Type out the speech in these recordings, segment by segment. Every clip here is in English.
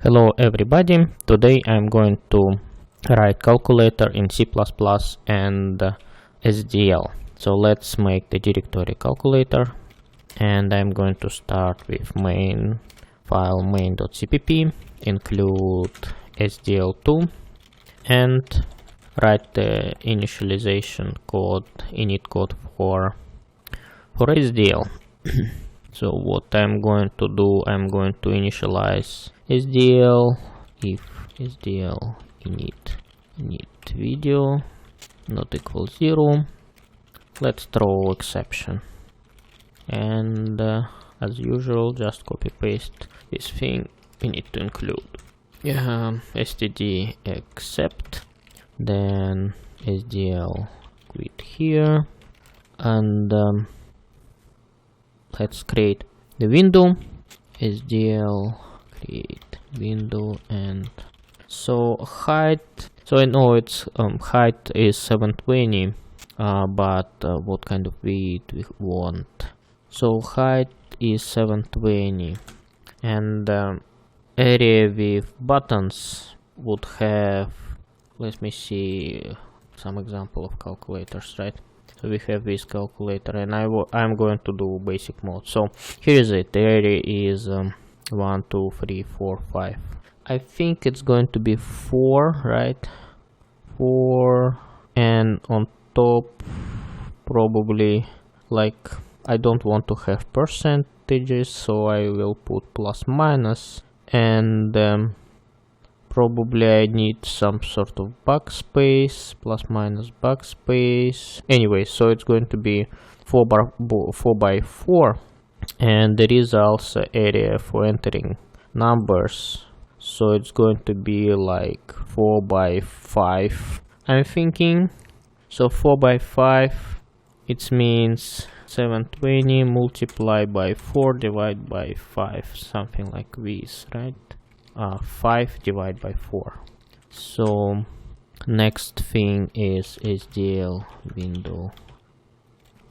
Hello everybody, today I'm going to write calculator in C++ and SDL. So let's make the directory calculator, and I'm going to start with main file main.cpp, include SDL2 and write the initialization code, init code for SDL. So what I'm going to do, I'm going to initialize SDL if SDL init video not equals 0. Let's throw exception, and as usual just copy paste this thing. We need to include std except, then SDL quit here, and let's create the window. SDL create window, and so height, so I know it's height is 720, but what kind of width we want. So height is 720, and area with buttons would have, let me see some example of calculators, right? So we have this calculator, and I'm going to do basic mode. So here is it. The area is 1, 2, 3, 4, 5. I think it's going to be 4, right? 4, and on top probably, like, I don't want to have percentages, so I will put plus minus, and probably I need some sort of backspace, plus minus backspace. Anyway, so it's going to be 4 by 4, and there is also area for entering numbers, so it's going to be like 4 by 5, I'm thinking. So 4 by 5, it means 720 multiplied by 4 divided by 5, something like this, right? 5 divided by 4. So next thing is SDL window.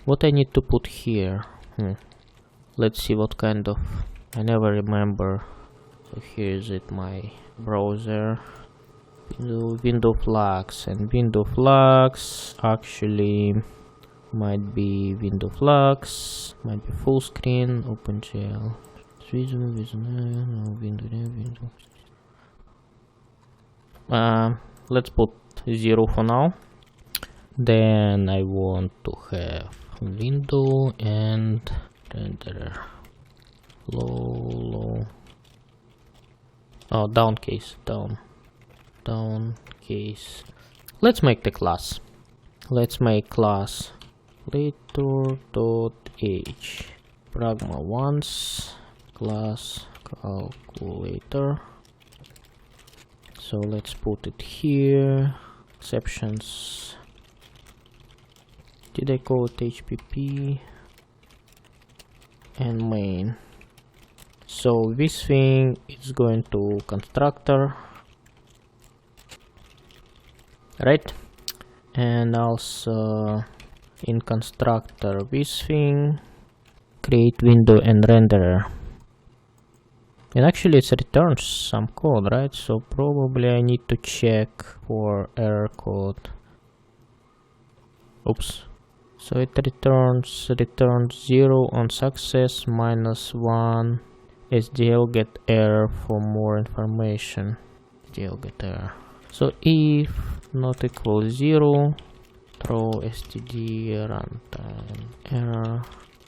What I need to put here? Let's see what kind of, I never remember. So here is it, my browser window flags, and window flags actually might be window flags, might be full screen, OpenGL. Let's put 0 for now. Then I want to have window and renderer low. Oh, down case. Let's make the class. Let's make class later.h pragma once class calculator. So let's put it here. Exceptions. Did I call it HPP? And main. So this thing is going to constructor, right? And also in constructor this thing create window and renderer. And actually it returns some code, right? So probably I need to check for error code. Oops. So it returns 0 on success, -1. SDL get error for more information. SDL get error. So if not equal 0, throw std runtime error,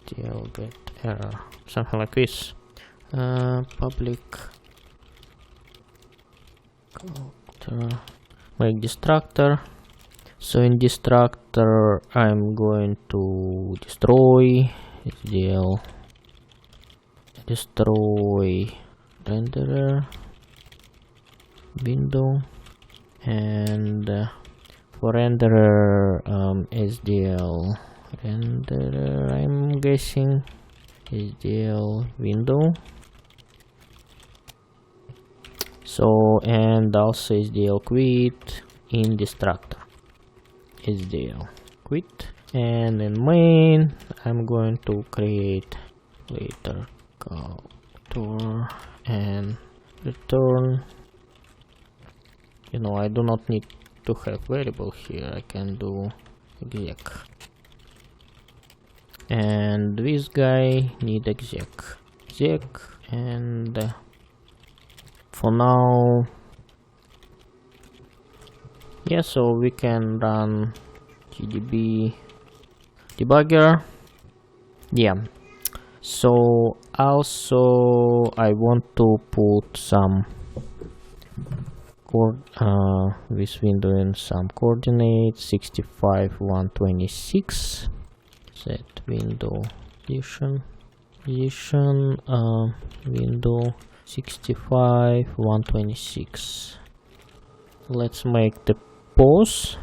SDL get error, something like this. Public make destructor. So in destructor I'm going to destroy SDL, destroy renderer window, and for renderer SDL renderer, I'm guessing SDL window. So, and also SDL quit in destructor, SDL quit, and in main I'm going to create later calculator and return. You know, I do not need to have variable here. I can do exec. And this guy need exec. And for now, yeah, so we can run gdb debugger. Yeah, so also I want to put some this window in some coordinates 65 126. Set window position window 65 126. Let's make the pause.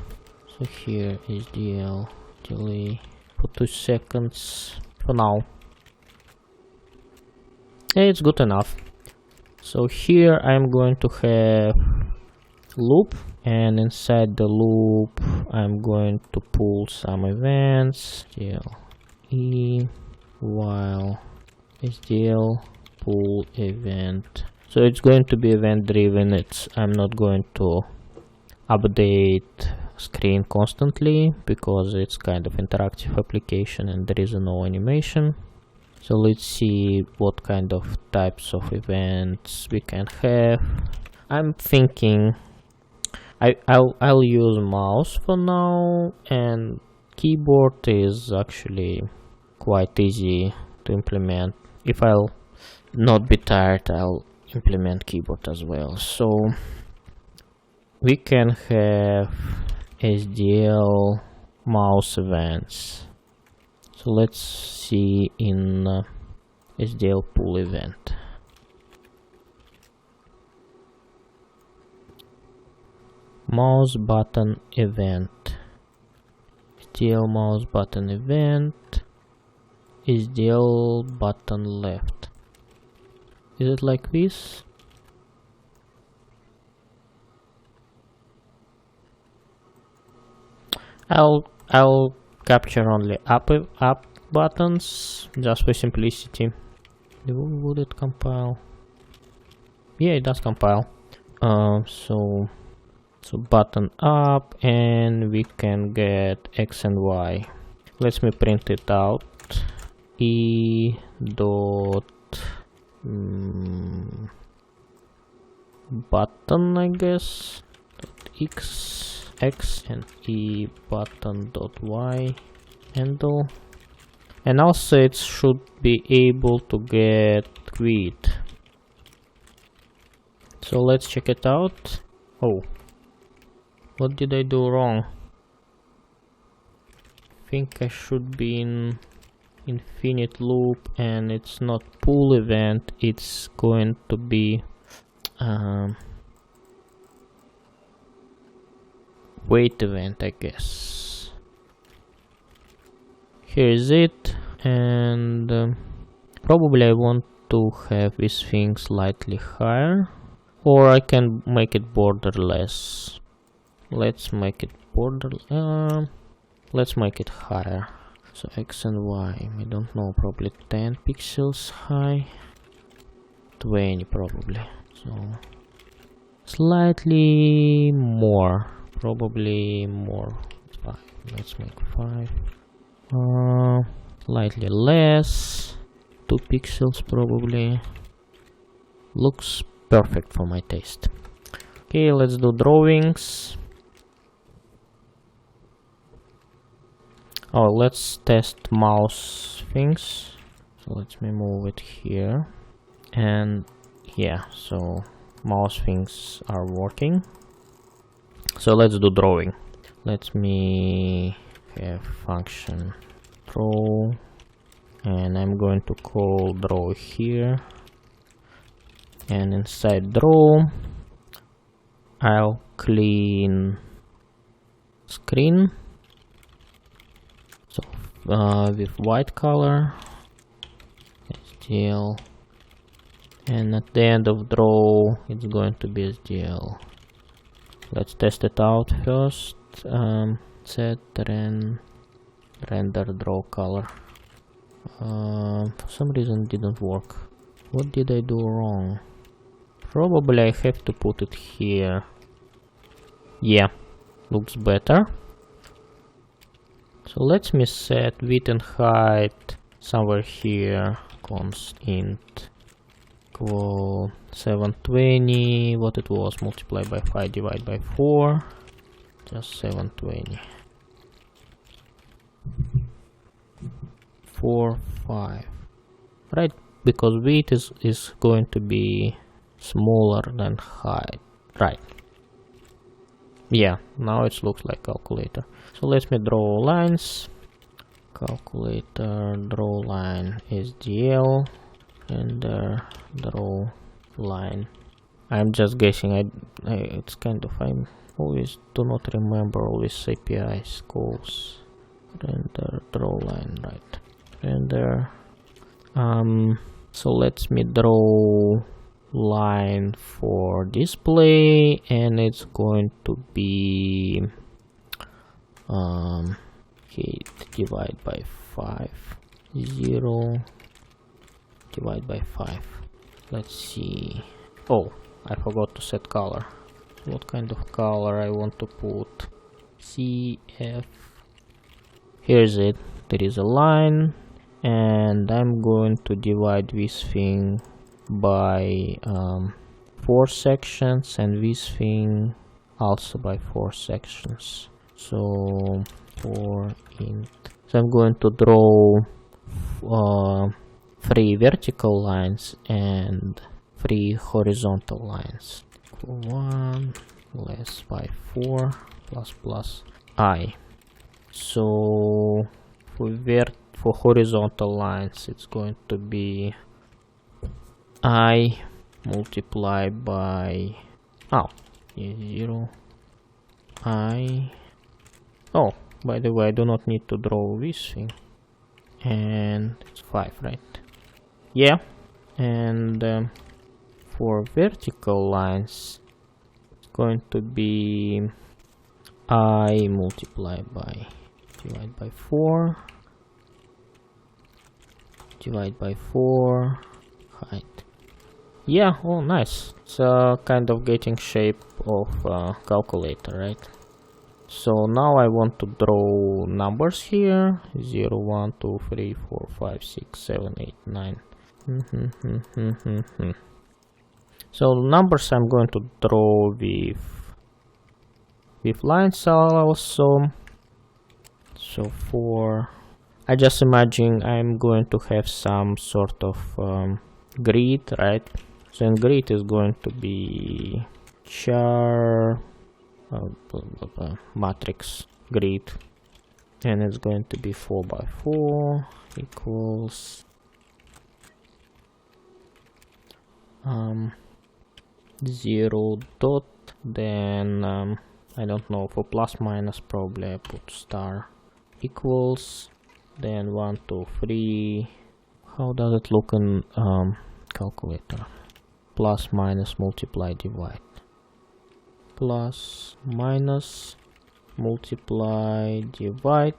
So here is SDL delay for 2 seconds for now. Yeah, it's good enough. So here I'm going to have loop, and inside the loop I'm going to pull some events. SDL e while SDL pull event. So it's going to be event driven. I'm not going to update screen constantly because it's kind of interactive application and there is no animation. So let's see what kind of types of events we can have. I'm thinking I'll use mouse for now, and keyboard is actually quite easy to implement. If I'll not be tired, I'll implement keyboard as well. So we can have SDL mouse events. So let's see in SDL pull event. Mouse button event. SDL mouse button event. SDL button left. Is it like this? I'll capture only up buttons just for simplicity. Would it compile? Yeah, it does compile. So button up, and we can get X and Y. Let me print it out. E dot button, I guess, dot x and e button dot y handle, and also it should be able to get quit. So let's check it out. Oh, what did I do wrong? I think I should be in infinite loop, and it's not pull event, it's going to be wait event, I guess. Here is it, and probably I want to have this thing slightly higher, or I can make it borderless. Let's make it let's make it higher. So X and Y, I don't know, probably 10 pixels high, 20 probably, so slightly more, probably more, 5. Let's make 5, slightly less, 2 pixels probably, looks perfect for my taste. Okay, let's do drawings. Oh, let's test mouse things. So let me move it here. And yeah, so mouse things are working. So let's do drawing. Let me have function draw, and I'm going to call draw here. And inside draw, I'll clean screen. So with white color, SDL, and at the end of draw it's going to be SDL. Let's test it out first. Set render draw color. For some reason it didn't work. What did I do wrong? Probably I have to put it here. Yeah, looks better. So let me set width and height somewhere here. Const int equal 720. What it was multiplied by 5 divided by 4. Just 720. 4, 5. Right, because width is going to be smaller than height. Right. Yeah, now it looks like calculator. So let me draw lines. Calculator, draw line, SDL, and draw line. I'm just guessing. It's kind of, I'm always do not remember all these APIs calls. Render, draw line, right? Render. So let me draw line for display, and it's going to be height divide by 5, 0 divide by 5. Let's see. Oh, I forgot to set color. What kind of color I want to put? CF. Here's it. There is a line, and I'm going to divide this thing by 4 sections, and this thing also by 4 sections. So for int. So I'm going to draw 3 vertical lines and 3 horizontal lines. 1 less by 4 plus I. So for horizontal lines, it's going to be I multiplied by 0 I. Oh, by the way, I do not need to draw this thing. And it's 5, right? Yeah. And for vertical lines, it's going to be I multiplied by divide by 4 divide by 4 height. Yeah, oh nice. It's kind of getting shape of calculator, right? So now I want to draw numbers here. 0, 1, 2, 3, 4, 5, 6, 7, 8, 9. So numbers I'm going to draw with lines also. So I just imagine I'm going to have some sort of grid, right? So in grid is going to be char matrix grid, and it's going to be 4 by 4 equals 0 dot, then I don't know, for plus minus probably I put star, equals, then 1, 2, 3. How does it look in calculator? Plus minus multiply divide. Plus minus multiply divide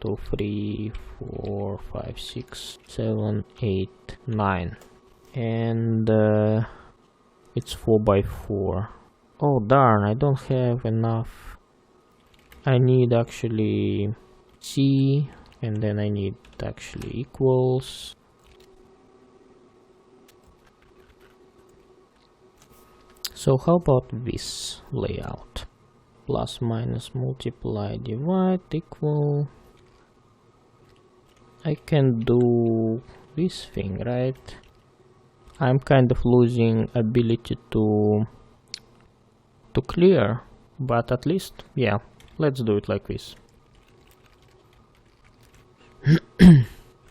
2, 3, 4, 5, 6, 7, 8, 9. And it's 4 by 4. Oh darn, I don't have enough. I need actually C, and then I need actually equals. So how about this layout? Plus minus multiply divide equal. I can do this thing, right? I'm kind of losing ability to clear, but at least, yeah, let's do it like this.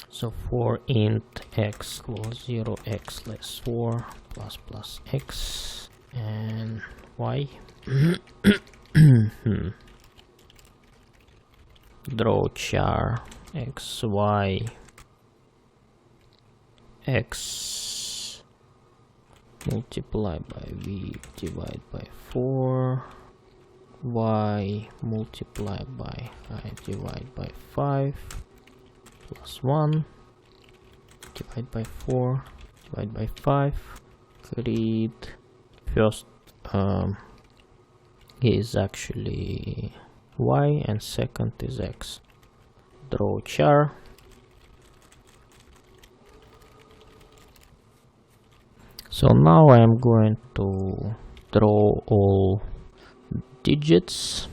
So for int x equals 0, x less 4 plus x and y. Draw char x, y, x multiply by v divide by 4, y multiply by I divide by 5 plus 1 divide by 4 divide by 5 grid first is actually y and second is x. Draw char. So now I'm going to draw all digits.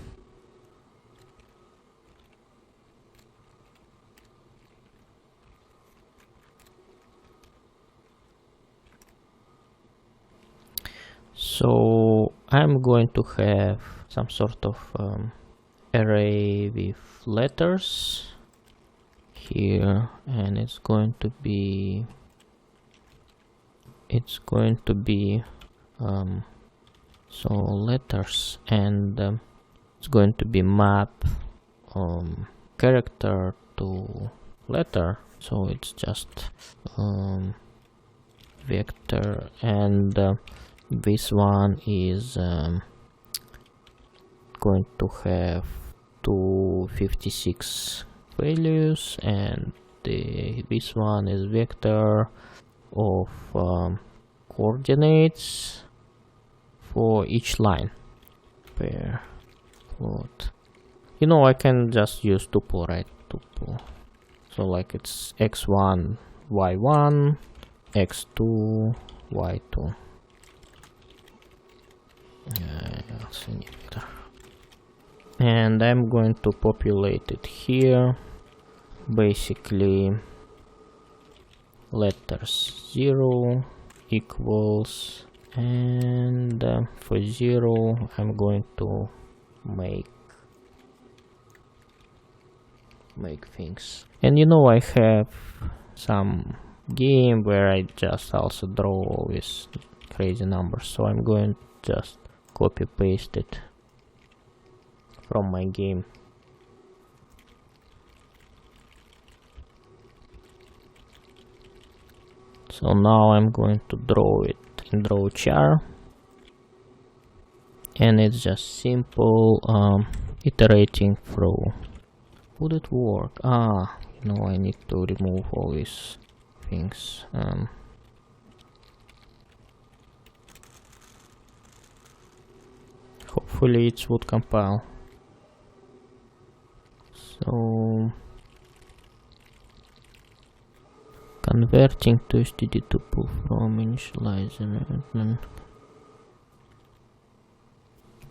So I'm going to have some sort of array with letters here, and it's going to be so letters, and it's going to be map character to letter, so it's just vector, and this one is going to have 256 values, and this one is vector of coordinates for each line per float. You know, I can just use tuple, right? Tuple. So like it's x1, y1, x2, y2. And I'm going to populate it here. Basically, letters 0 equals, and for 0 I'm going to make things. And you know, I have some game where I just also draw all these crazy numbers, so I'm going to just copy paste it from my game. So now I'm going to draw it in draw char, and it's just simple iterating through. Would it work? You know, I need to remove all these things. Hopefully it would compile. So converting to STD tuple from initializer.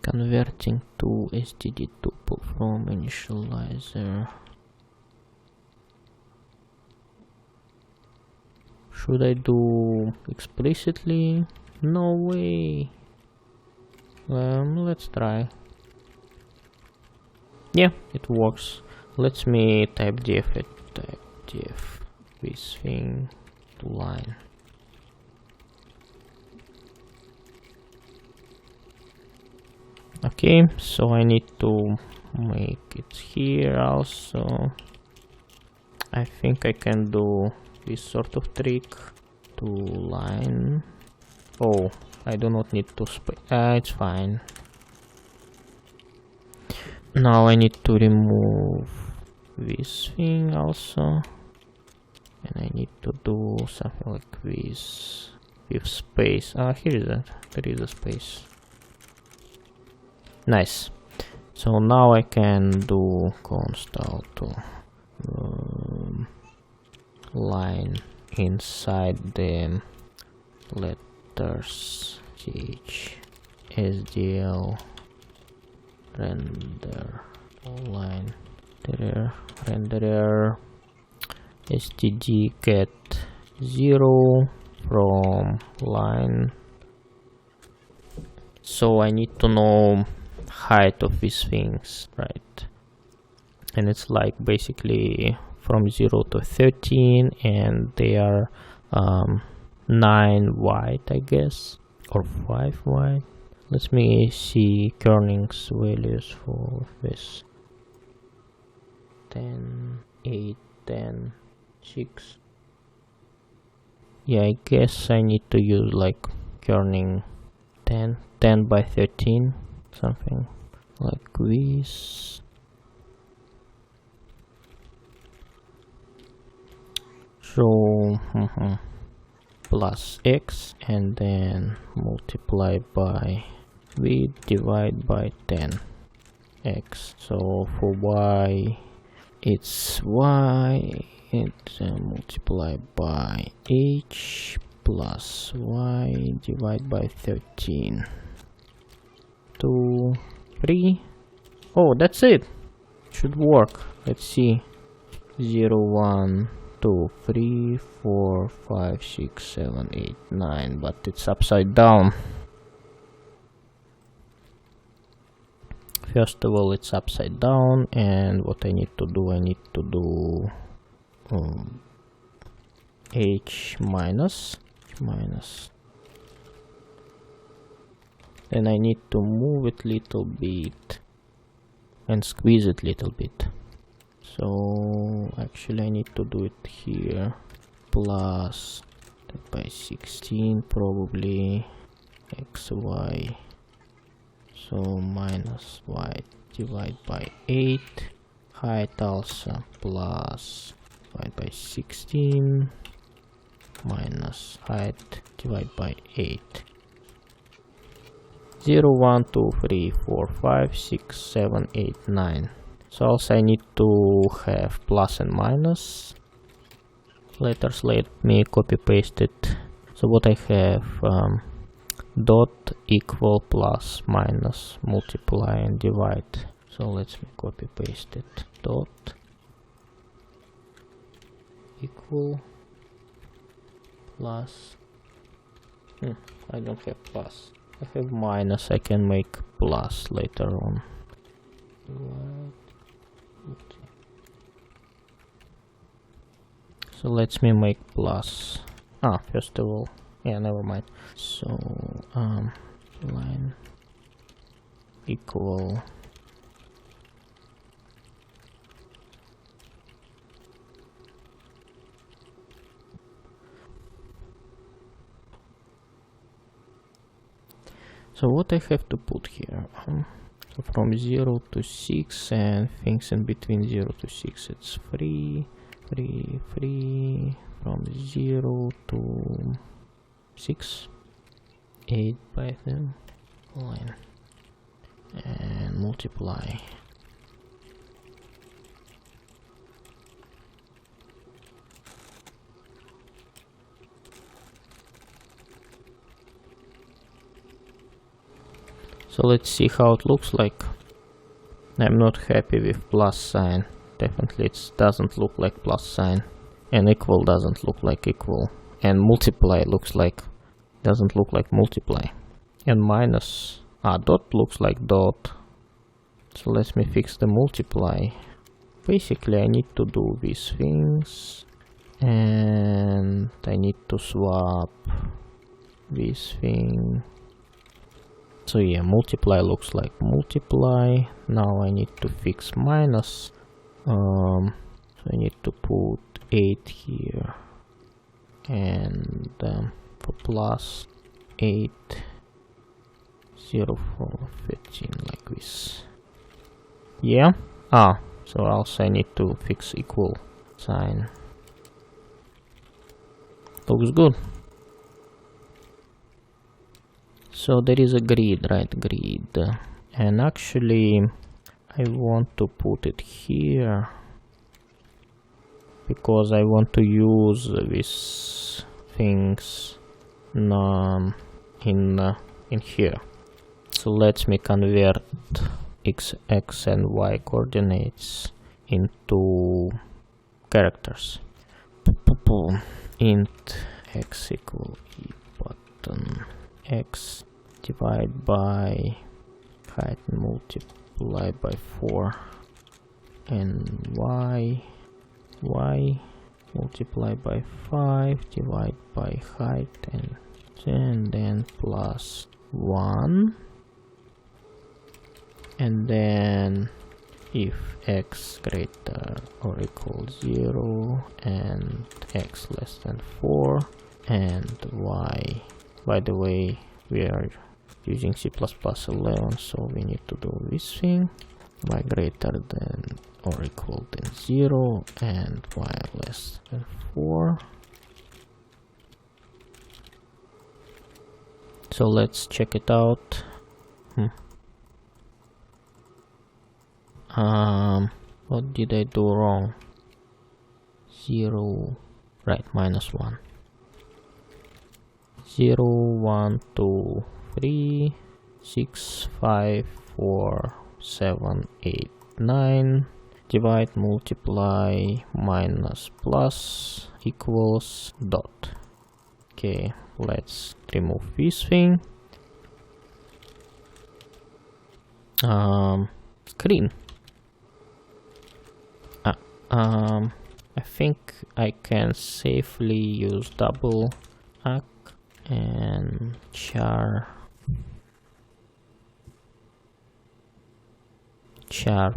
Converting to STD tuple from initializer. Should I do explicitly? No way. Let's try. Yeah, it works. Let me type def it. Type def this thing to line. Okay, so I need to make it here also. I think I can do this sort of trick to line. Oh, I do not need to it's fine. Now I need to remove this thing also, and I need to do something like this with space. Here is that. There is a space. Nice. So now I can do const auto line inside the letters ch SDL render line renderer std get 0 from line. So I need to know height of these things, right? And it's like basically from 0 to 13, and they are 9 wide, I guess, or 5 wide. Let me see kerning's values for this. 10, 8, 10, 6. Yeah, I guess I need to use like kerning 10 by 13, something like this. So plus x, and then multiply by width divide by 10x. So for y, it's multiply by h plus y divide by 13. 2, 3. Oh, that's it. Should work. Let's see. 0, 1, 2, 3, 4, 5, 6, 7, 8, 9. But it's upside down. First of all, it's upside down, and what I need to do, h minus. Then I need to move it little bit and squeeze it little bit. So actually I need to do it here. Plus that by 16 probably xy. So minus y divided by 8. Height also plus divided by 16 minus height divided by 8. 0, 1, 2, 3, 4, 5, 6, 7, 8, 9. So also I need to have plus and minus letters. Let me copy paste it. So what I have, dot equal plus minus multiply and divide. So let's copy paste it. Dot equal plus. I don't have plus. I have minus. I can make plus later on. So let's make plus. First of all, yeah, never mind. So line equal so what I have to put here, so from 0 to 6 and things in between 0 to 6, it's 3 from 0 to 6, 8 by them line and multiply. So let's see how it looks like. I'm not happy with plus sign. Definitely it doesn't look like plus sign, and equal doesn't look like equal, and multiply doesn't look like multiply, and minus dot looks like dot. So let me fix the multiply. Basically I need to do these things, and I need to swap this thing. So yeah, multiply looks like multiply. Now I need to fix minus. So I need to put 8 here, and for plus 8, 0, 4, 13, like this. Yeah. So also I need to fix equal sign. Looks good. So there is a grid, right? Grid, and actually I want to put it here because I want to use these things in here. So let me convert x and y coordinates into characters. Int x equal e button x divide by height multiply by 4, and y multiply by 5 divide by height, and then plus 1, and then if x greater or equal 0 and x less than 4, and y, by the way we are using C++11, so we need to do this thing, y greater than or equal than 0 and y less than 4, So let's check it out. What did I do wrong? 0, right, -1. 0, 1, 2, 3, 6, 5, 4, 7, 8, 9. Divide, multiply, minus, plus, equals, dot. Okay, let's remove this thing. Screen. I think I can safely use double arc and char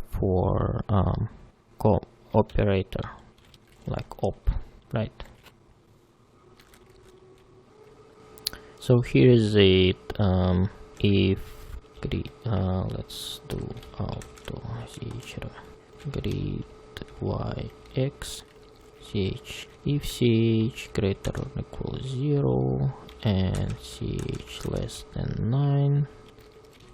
for operator, like op, right? So here is it. If grid, let's do auto grid y x ch, if ch greater or equal 0 and ch less than 9,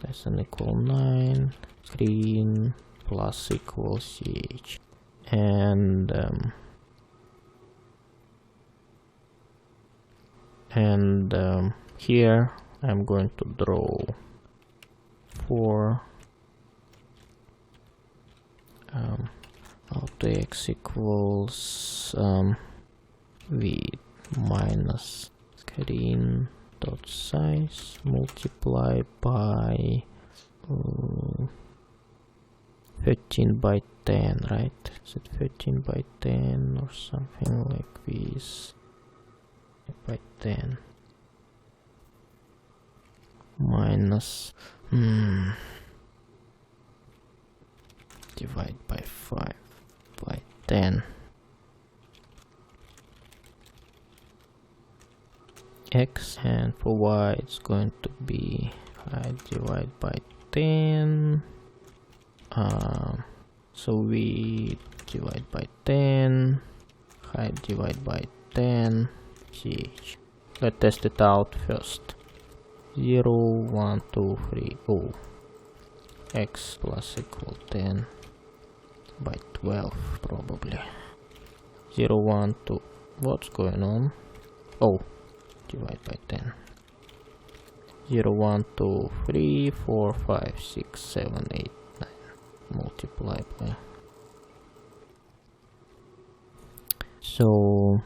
less than equal 9, screen plus equals ch. And here I'm going to draw 4 auto x equals width minus screen dot size multiplied by 13 by 10, right? Is it 13 by 10 or something like this? By 10 minus divide by 5 by 10 x, and for y it's going to be divide by 10. So we divide by 10, height divide by 10, ch. Let's test it out first. 0, 1, 2, 3, oh, x plus equal 10 by 12 probably. 0, 1, 2, what's going on? Oh, divide by 10. 0, 1, 2, 3, 4, 5, 6, 7, 8, 9. Multiply by. So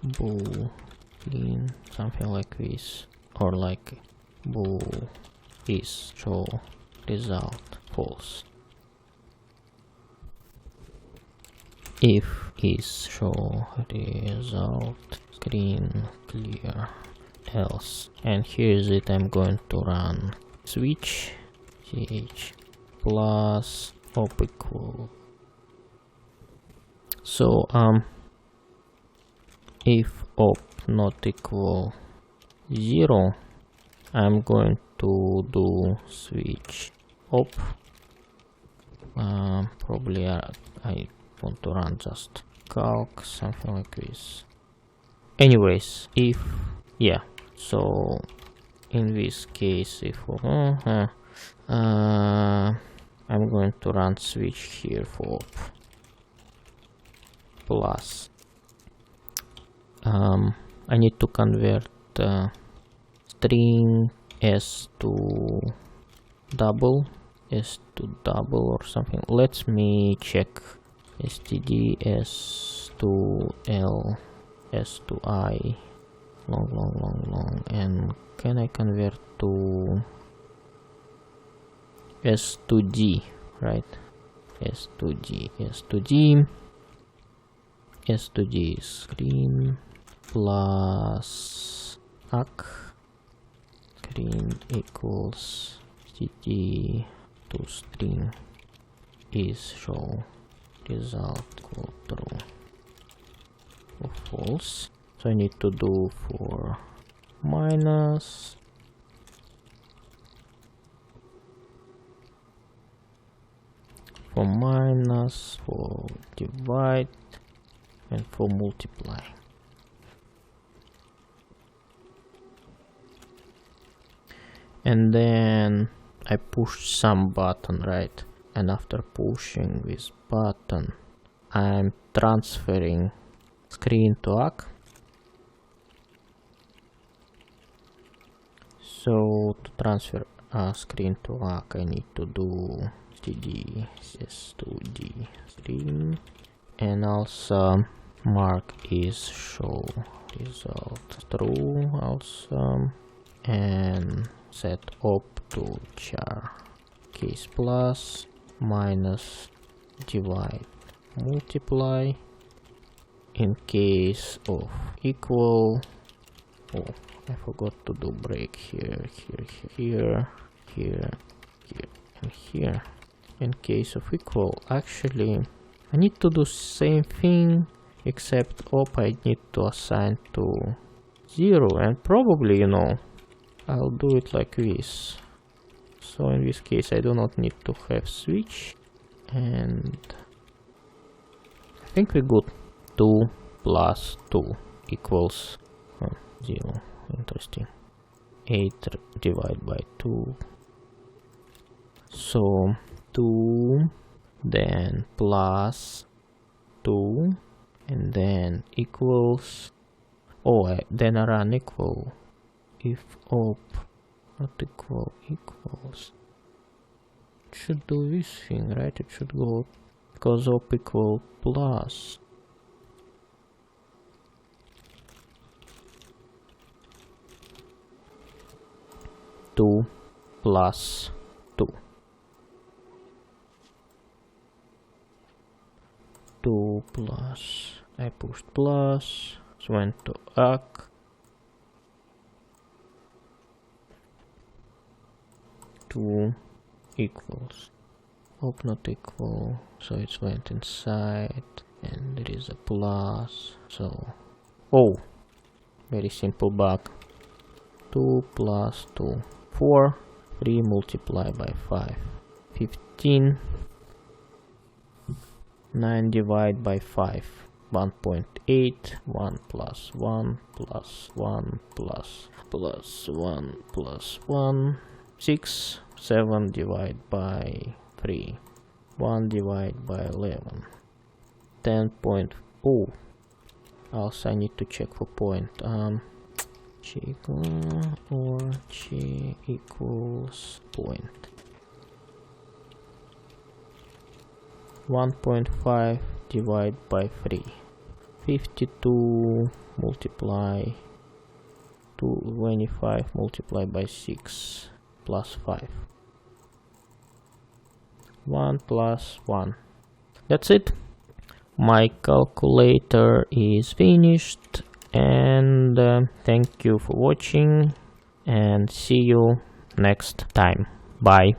boolean, something like this, or like bool is show result false. If is show result screen clear, else. And here is it. I'm going to run switch ch plus op equal. So if op not equal 0, I'm going to do switch op. Probably I want to run just calc, something like this. Anyways, if yeah, so in this case, if I'm going to run switch here for op plus. I need to convert string s to double or something. Let me check. Std s to l s to I long, and can I convert to s to d, right? S to d is screen plus arc screen equals std to string is show result equal true or false. So I need to do for minus for divide and for multiply. and then I push some button, right? And after pushing this button, I'm transferring screen to ACK. So to transfer a screen to ACK, I need to do std sys2d screen, and also mark is show result true also, and set op to char case plus minus divide multiply in case of equal. Oh, I forgot to do break here, here, and here. In case of equal, actually I need to do same thing, except op I need to assign to 0, and probably, you know, I'll do it like this. So in this case I do not need to have switch, and I think we're good. 2 plus 2 equals 0. Interesting. 8 divided by 2. So 2, then plus 2, and then equals. Oh, then I run equal. If op not equal equals. It should do this thing, right? It should go because op equal plus. Two plus 2. 2 plus, I pushed plus, so went to ACK. 2 equals, op not equal, so it went inside, and there is a plus, so, oh, very simple bug. 2 plus 2. 4, 3 multiplied by 5, 15, 9 divided by 5, 1.8, 1 plus 1 plus 1 plus 1 plus 1, 6, 7 divided by 3, 1 divided by 11, 10. Oh, also I need to check for point. Ch or ch equals point. 1.5 divided by 3. 52 multiply 25 multiplied by 6 plus 5. 1 plus 1. That's it. My calculator is finished, and thank you for watching, and see you next time. Bye.